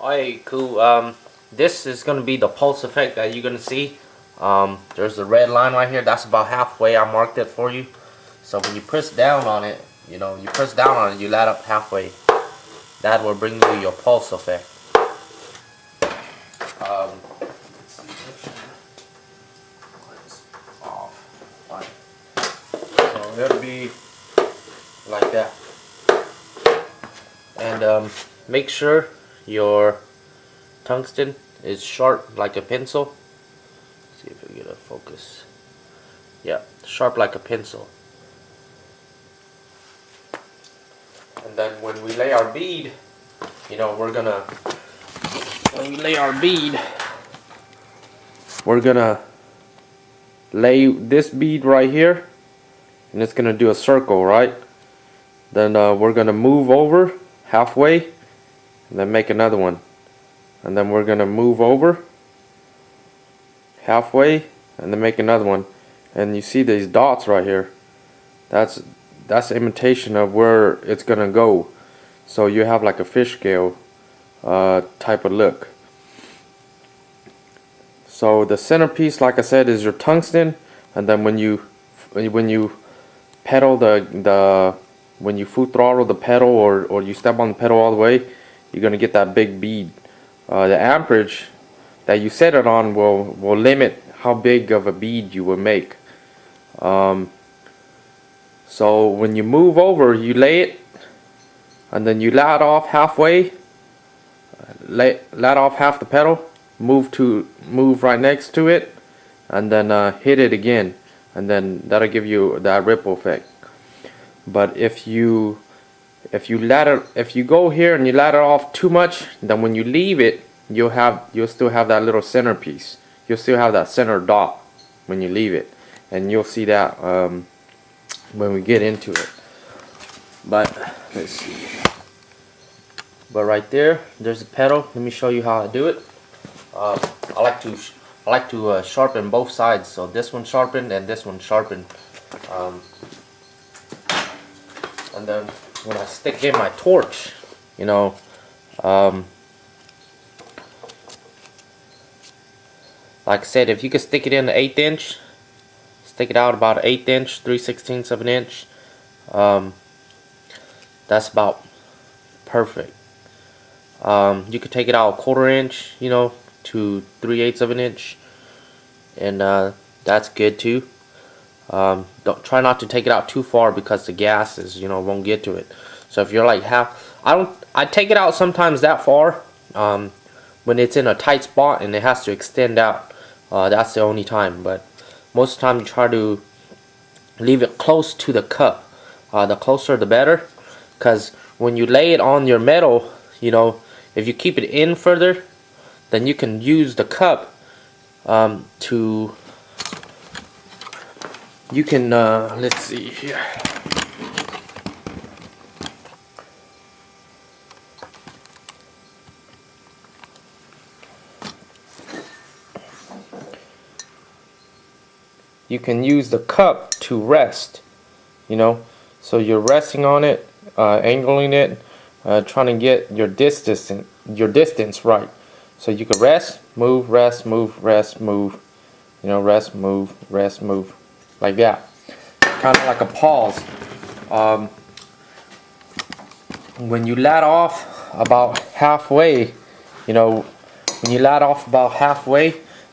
Alright, cool. This is gonna be the pulse effect that you're gonna see. There's a red line right here. That's about halfway. I marked it for you. So when you press down on it, you press down on it, you light up halfway. That will bring you your pulse effect. So it'll be like that. And make sure your tungsten is sharp like a pencil. See if we get a focus. Yeah, sharp like a pencil. And then when we lay our bead, we're gonna lay this bead right here, and it's gonna do a circle, right? Then we're gonna move over halfway, and then make another one, and then we're gonna move over halfway, and then make another one. And you see these dots right here. That's an imitation of where it's gonna go. So you have like a fish scale type of look. So the centerpiece, like I said, is your tungsten, and then when you pedal when you full throttle the pedal, or you step on the pedal all the way, you're gonna get that big bead. The amperage that you set it on will limit how big of a bead you will make. So when you move over, you lay it, and then you let off halfway, let off half the pedal, move right next to it, and then hit it again, and then that'll give you that ripple effect. But if you go here and you let it off too much, then when you leave it, you'll still have that little centerpiece. You'll still have that center dot when you leave it, and you'll see that when we get into it. But let's see. But right there's the pedal. Let me show you how I do it. I like to sharpen both sides. So this one sharpened and this one sharpened. And then when I stick in my torch, like I said, if you could stick it in the 1/8 inch, stick it out about 1/8 inch, 3/16 of an inch. That's about perfect. You could take it out 1/4 inch, to 3/8 of an inch, and that's good too. Don't try not to take it out too far, because the gases, won't get to it. So if you're like I take it out sometimes that far when it's in a tight spot and it has to extend out. That's the only time, but most of the time you try to leave it close to the cup. The closer the better, because when you lay it on your metal, if you keep it in further, then you can use the cup let's see here. You can use the cup to rest, so you're resting on it, angling it, trying to get your distance right. So you can rest, move, rest, move, rest, move, rest, move, rest, move, like that. Kind of like a pause. When you let off about halfway,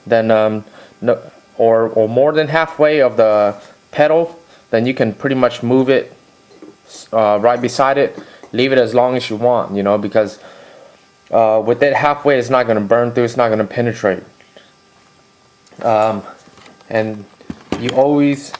then or more than halfway of the pedal, then you can pretty much move it right beside it. Leave it as long as you want, because with it halfway, it's not going to burn through, it's not going to penetrate. And you always